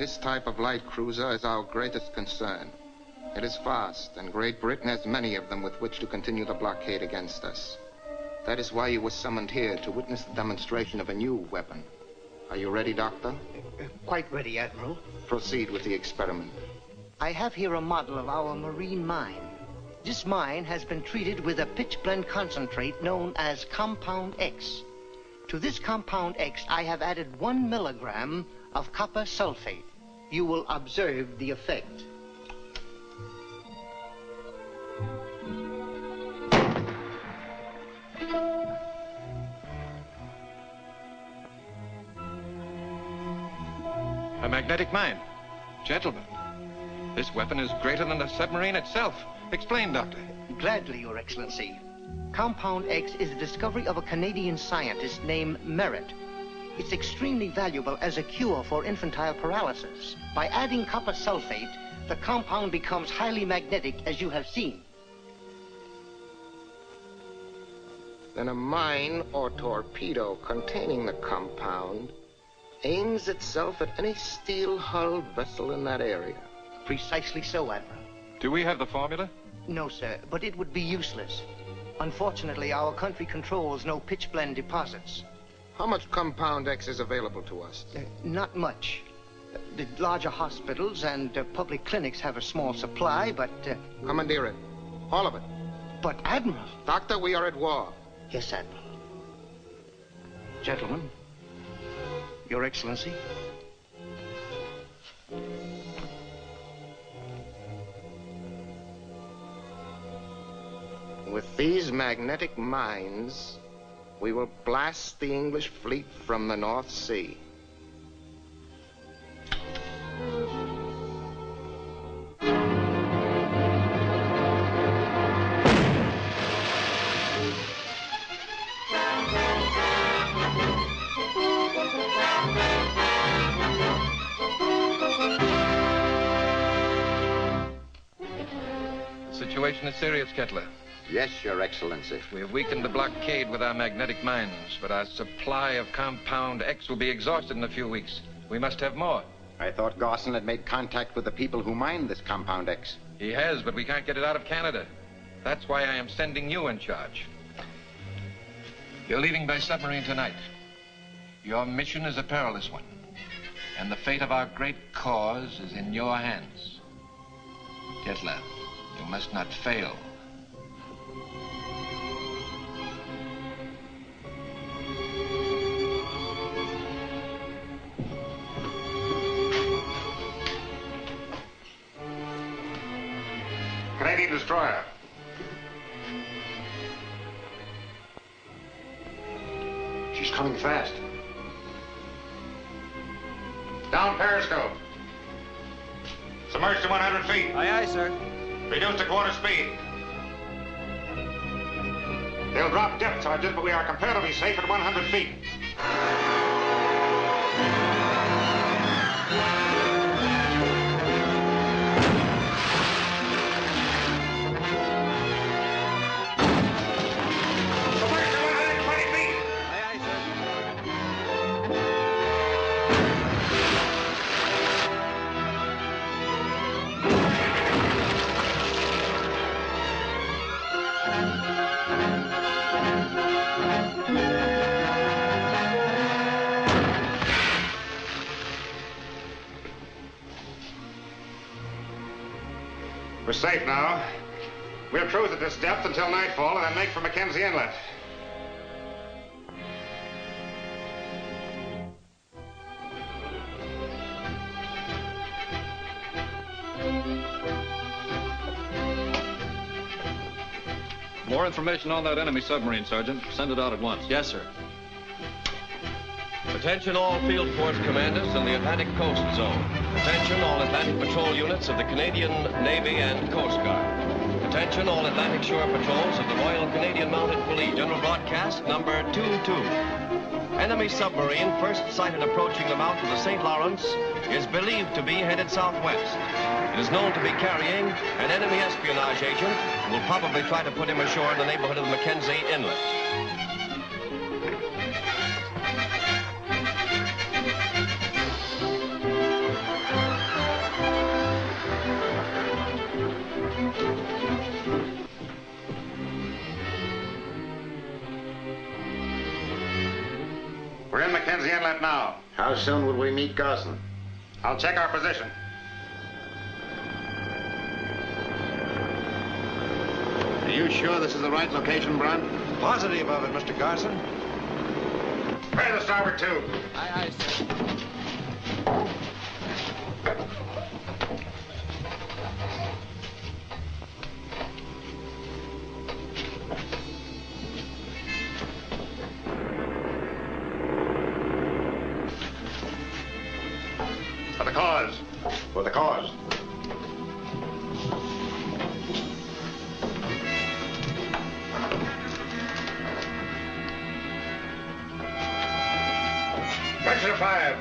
This type of light cruiser is our greatest concern. It is fast, and Great Britain has many of them with which to continue the blockade against us. That is why you were summoned here, to witness the demonstration of a new weapon. Are you ready, Doctor? Quite ready, Admiral. Proceed with the experiment. I have here a model of our marine mine. This mine has been treated with a pitchblende concentrate known as Compound X. To this Compound X, I have added 1 milligram of copper sulfate. You will observe the effect. A magnetic mine. Gentlemen, this weapon is greater than the submarine itself. Explain, Doctor. Gladly, Your Excellency. Compound X is the discovery of a Canadian scientist named Merritt. It's extremely valuable as a cure for infantile paralysis. By adding copper sulfate, the compound becomes highly magnetic, as you have seen. Then a mine or torpedo containing the compound aims itself at any steel-hulled vessel in that area. Precisely so, Admiral. Do we have the formula? No, sir, but it would be useless. Unfortunately, our country controls no pitchblende deposits. How much Compound X is available to us? Not much. The larger hospitals and public clinics have a small supply, but... Commandeer it. All of it. But, Admiral... Doctor, we are at war. Yes, Admiral. Gentlemen, Your Excellency. With these magnetic mines, we will blast the English fleet from the North Sea. The situation is serious, Kettler. Yes, Your Excellency. We have weakened the blockade with our magnetic mines, but our supply of Compound X will be exhausted in a few weeks. We must have more. I thought Gawson had made contact with the people who mined this Compound X. He has, but we can't get it out of Canada. That's why I am sending you in charge. You're leaving by submarine tonight. Your mission is a perilous one, and the fate of our great cause is in your hands. Kettler, you must not fail. Canadian destroyer. She's coming fast. Down periscope. Submerged to 100 feet. Aye, aye, sir. Reduced to quarter speed. They'll drop depth charges, but we are comparatively safe at 100 feet. We're safe now. We'll cruise at this depth until nightfall and then make for Mackenzie Inlet. More information on that enemy submarine, Sergeant. Send it out at once. Yes, sir. Attention all field force commanders in the Atlantic Coast Zone. Attention all Atlantic Patrol units of the Canadian Navy and Coast Guard. Attention all Atlantic Shore Patrols of the Royal Canadian Mounted Police. General broadcast number 22. Enemy submarine first sighted approaching the mouth of the St. Lawrence is believed to be headed southwest. It is known to be carrying an enemy espionage agent who will probably try to put him ashore in the neighborhood of the Mackenzie Inlet. We're in Mackenzie Inlet now. How soon would we meet Gosling? I'll check our position. Are you sure this is the right location, Brunt? Positive of it, Mr. Garson. Spray the starboard tube. Aye, aye, sir. For the cause. For the cause. Pressure 5.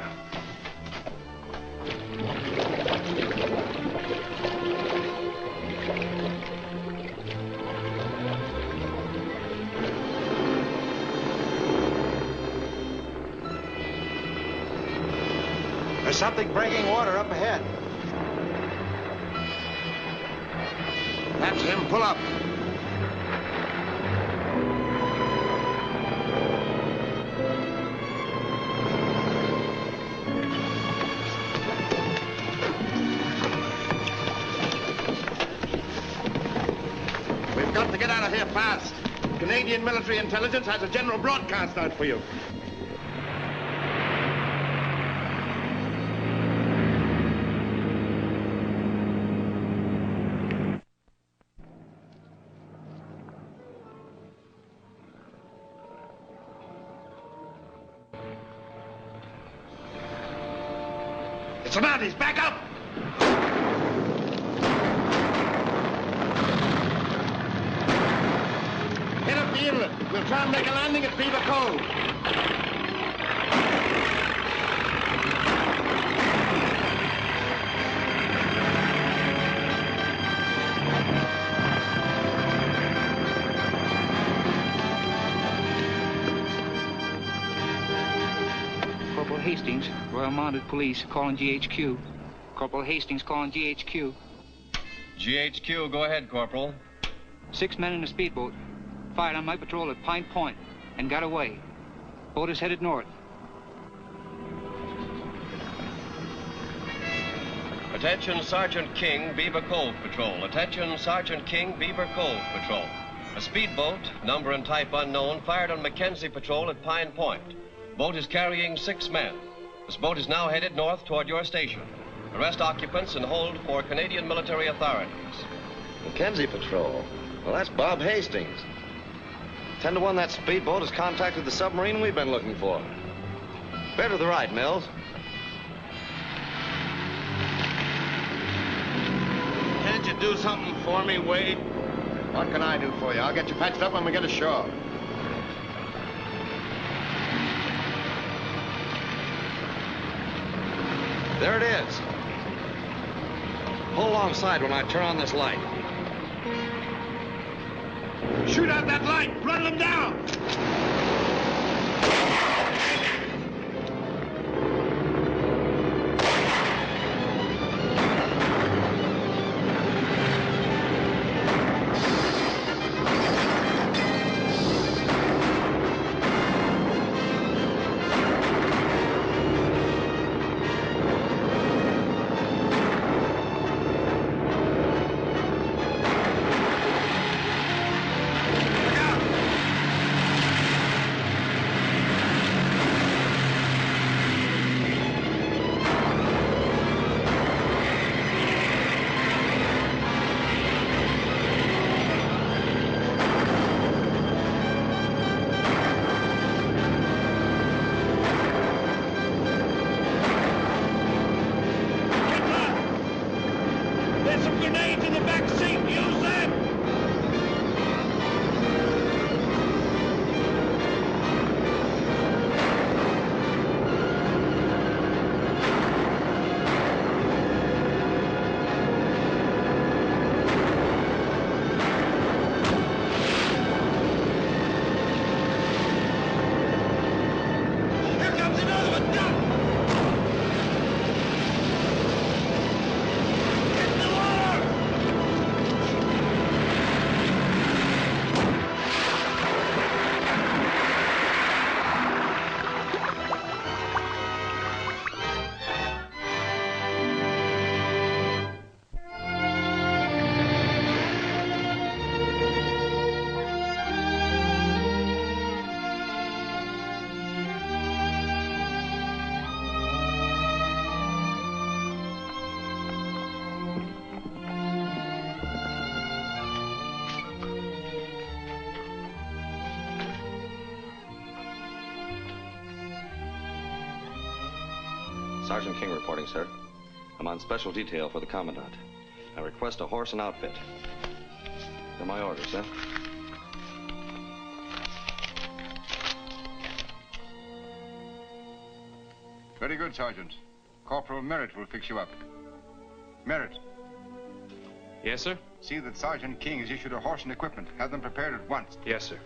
There's something breaking water up ahead. That's him. Pull up. We've got to get out of here fast. Canadian military intelligence has a general broadcast out for you. It's the Mounties. Back up! Head up the inlet. We'll try and make a landing at Beaver Cove. Corporal Hastings, Royal Mounted Police, calling GHQ. Corporal Hastings calling GHQ. GHQ, go ahead, Corporal. 6 men in a speedboat. Fired on my patrol at Pine Point and got away. Boat is headed north. Attention, Sergeant King, Beaver Cove Patrol. Attention, Sergeant King, Beaver Cove Patrol. A speedboat, number and type unknown, fired on Mackenzie Patrol at Pine Point. Boat is carrying 6 men. This boat is now headed north toward your station. Arrest occupants and hold for Canadian military authorities. Mackenzie Patrol. Well, that's Bob Hastings. 10 to 1, that speedboat has contacted the submarine we've been looking for. Bear to the right, Mills. Can't you do something for me, Wade? What can I do for you? I'll get you patched up when we get ashore. There it is. Pull alongside when I turn on this light. Shoot out that light! Run them down! Sergeant King reporting, sir. I'm on special detail for the Commandant. I request a horse and outfit. They're my orders, sir. Very good, Sergeant. Corporal Merritt will fix you up. Merritt. Yes, sir? See that Sergeant King has issued a horse and equipment. Have them prepared at once. Yes, sir.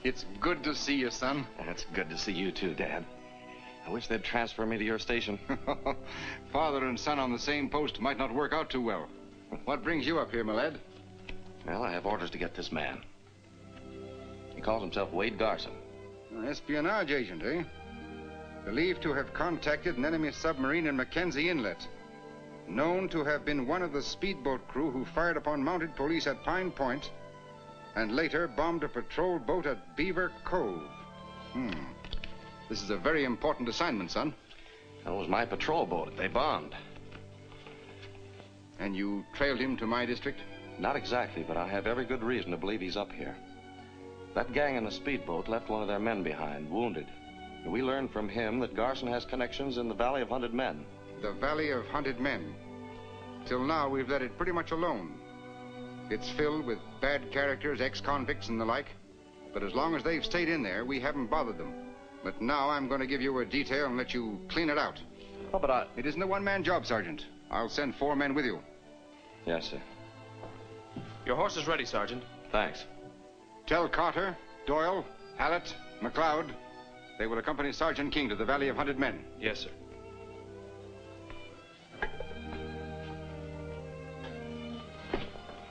It's good to see you, son. It's good to see you too, Dad. I wish they'd transfer me to your station. Father and son on the same post might not work out too well. What brings you up here, my lad? Well, I have orders to get this man. He calls himself Wade Garson. An espionage agent, eh? Believed to have contacted an enemy submarine in Mackenzie Inlet. Known to have been one of the speedboat crew who fired upon mounted police at Pine Point and later bombed a patrol boat at Beaver Cove. This is a very important assignment, son. That was my patrol boat that they bombed. And you trailed him to my district? Not exactly, but I have every good reason to believe he's up here. That gang in the speedboat left one of their men behind, wounded. And we learned from him that Garson has connections in the Valley of Hunted Men. The Valley of Hunted Men. Till now, we've let it pretty much alone. It's filled with bad characters, ex-convicts and the like. But as long as they've stayed in there, we haven't bothered them. But now I'm going to give you a detail and let you clean it out. Oh, but It isn't a one-man job, Sergeant. I'll send 4 men with you. Yes, sir. Your horse is ready, Sergeant. Thanks. Tell Carter, Doyle, Hallett, McLeod. They will accompany Sergeant King to the Valley of Hunted Men. Yes, sir.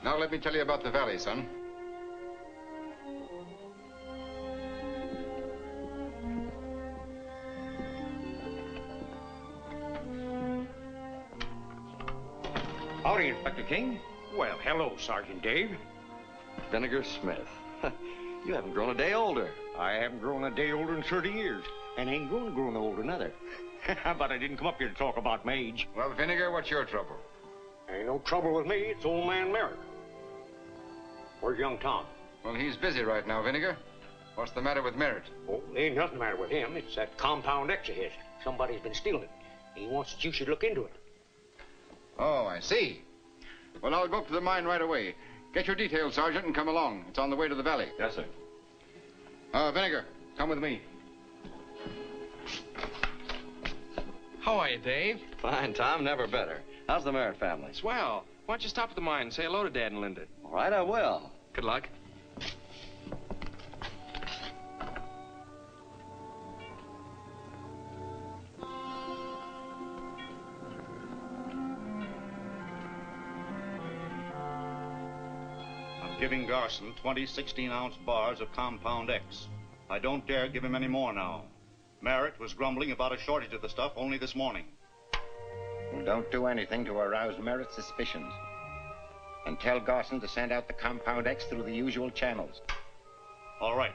Now let me tell you about the valley, son. Howdy, Inspector King. Well, hello, Sergeant Dave. Vinegar Smith. You haven't grown a day older. I haven't grown a day older in 30 years, and ain't grown older another. But I didn't come up here to talk about my age. Well, Vinegar, what's your trouble? Ain't no trouble with me. It's old man Merritt. Where's young Tom? Well, he's busy right now, Vinegar. What's the matter with Merritt? Oh, ain't nothing the matter with him. It's that compound X of his. Somebody's been stealing it. He wants that you should look into it. Oh, I see. Well, I'll go up to the mine right away. Get your details, Sergeant, and come along. It's on the way to the valley. Yes, sir. Vinegar, come with me. How are you, Dave? Fine, Tom. Never better. How's the Merritt family? Swell. Why don't you stop at the mine and say hello to Dad and Linda? All right, I will. Good luck. I'm giving Garson 20 16-ounce bars of Compound X. I don't dare give him any more now. Merritt was grumbling about a shortage of the stuff only this morning. Well, don't do anything to arouse Merritt's suspicions. And tell Garson to send out the Compound X through the usual channels. All right.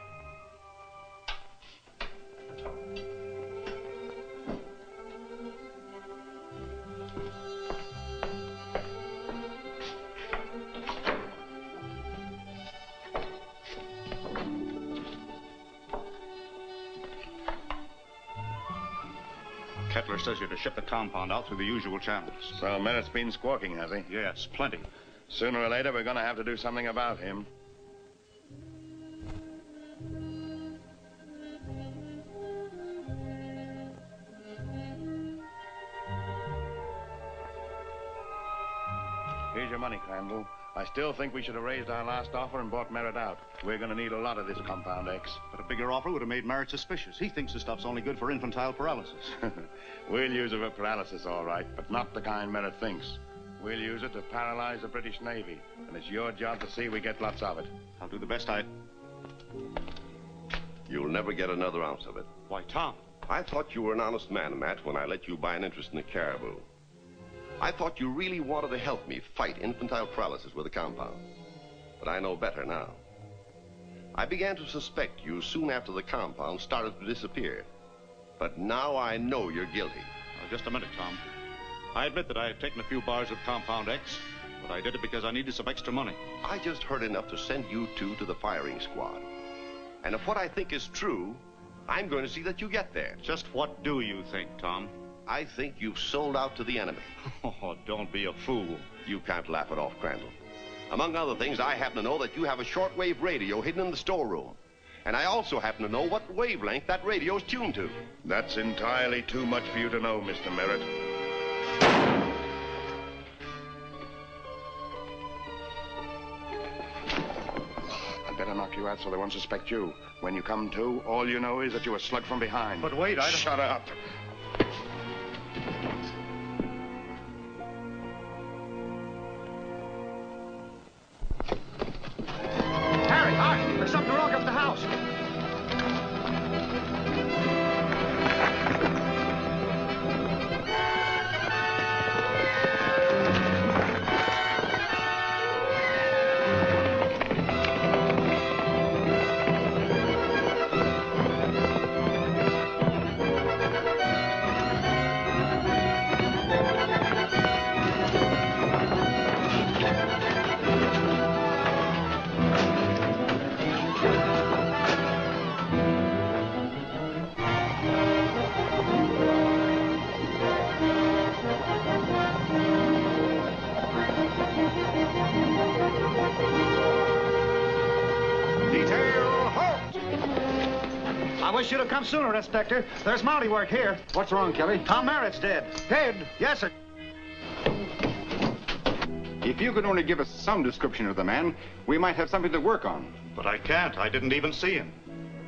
Kettler says you're to ship the compound out through the usual channels. So Merritt's been squawking, has he? Yes, plenty. Sooner or later, we're going to have to do something about him. Here's your money, Crandall. I still think we should have raised our last offer and bought Merritt out. We're going to need a lot of this Compound X. But a bigger offer would have made Merritt suspicious. He thinks the stuff's only good for infantile paralysis. We'll use it for paralysis, all right, but not the kind Merritt thinks. We'll use it to paralyze the British Navy, and it's your job to see we get lots of it. I'll do the best I... You'll never get another ounce of it. Why, Tom. I thought you were an honest man, Matt, when I let you buy an interest in the caribou. I thought you really wanted to help me fight infantile paralysis with a compound. But I know better now. I began to suspect you soon after the compound started to disappear. But now I know you're guilty. Just a minute, Tom. I admit that I had taken a few bars of Compound X, but I did it because I needed some extra money. I just heard enough to send you two to the firing squad. And if what I think is true, I'm going to see that you get there. Just what do you think, Tom? I think you've sold out to the enemy. Oh, don't be a fool. You can't laugh it off, Crandall. Among other things, I happen to know that you have a shortwave radio hidden in the storeroom. And I also happen to know what wavelength that radio's tuned to. That's entirely too much for you to know, Mr. Merritt. I'd better knock you out so they won't suspect you. When you come to, all you know is that you were slugged from behind. But wait, I... Shut up. Harry, Art, there's something wrong up the house. Should have come sooner, Inspector. There's Mountie work here. What's wrong, Kelly? Tom Merritt's dead. Dead? Yes, sir. If you could only give us some description of the man, we might have something to work on. But I can't. I didn't even see him.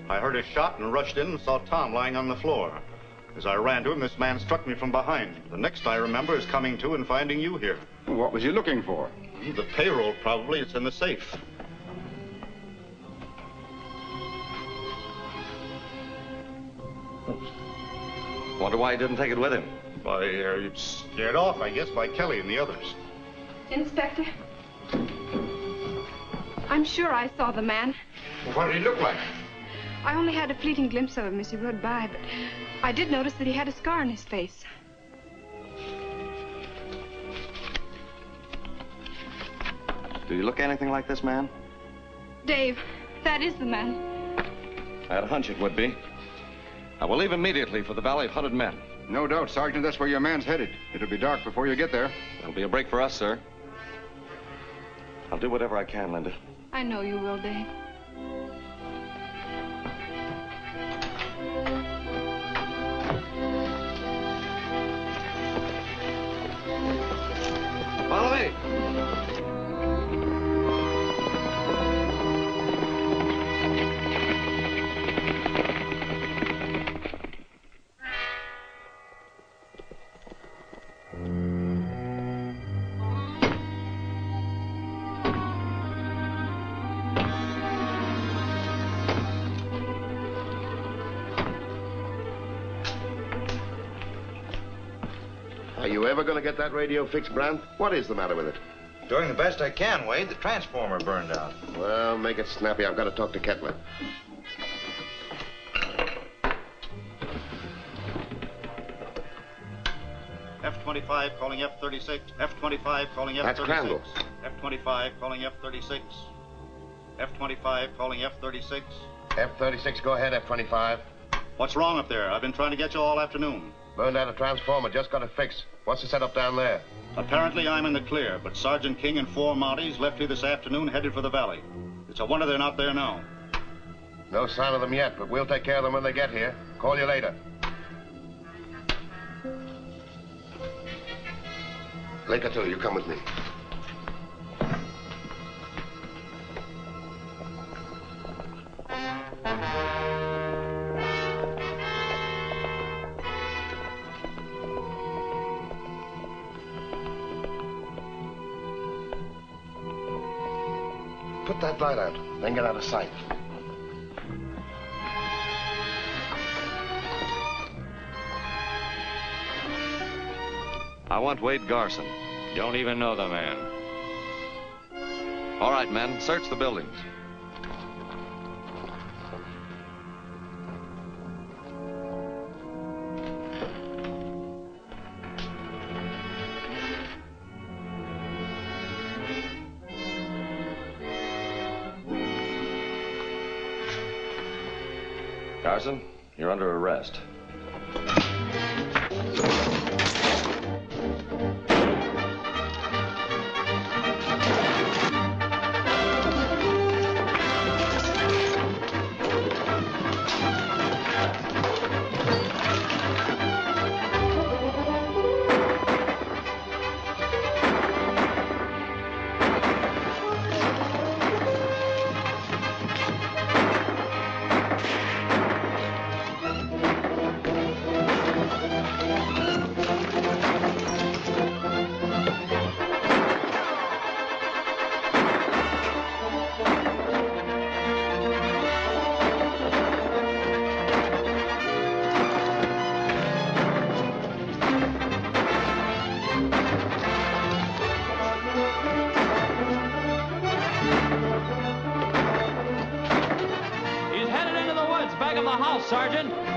I heard a shot and rushed in and saw Tom lying on the floor. As I ran to him, this man struck me from behind. The next I remember is coming to and finding you here. What was he looking for? The payroll, probably. It's in the safe. Wonder why he didn't take it with him. By, scared off, I guess, by Kelly and the others. Inspector, I'm sure I saw the man. Well, what did he look like? I only had a fleeting glimpse of him as he rode by, but I did notice that he had a scar on his face. Do you look anything like this man? Dave, that is the man. I had a hunch it would be. I will leave immediately for the Valley of Hunted Men. No doubt, Sergeant, that's where your man's headed. It'll be dark before you get there. There'll be a break for us, sir. I'll do whatever I can, Linda. I know you will, Dave. Follow me. Are you ever going to get that radio fixed, Brandt? What is the matter with it? Doing the best I can, Wade. The transformer burned out. Well, make it snappy. I've got to talk to Kettler. F-25 calling F-36. F-25 calling F-36. That's Crandall. F-25 calling F-36. F-25 calling F-36. F-36, go ahead, F-25. What's wrong up there? I've been trying to get you all afternoon. Burned out a transformer, just got it fixed. What's the setup down there? Apparently I'm in the clear, but Sergeant King and 4 Mounties left here this afternoon headed for the valley. It's a wonder they're not there now. No sign of them yet, but we'll take care of them when they get here. Call you later. Later, too. You come with me. Put that light out, then get out of sight. I want Wade Garson. Don't even know the man. All right, men, search the buildings. Carson, you're under arrest. Sergeant.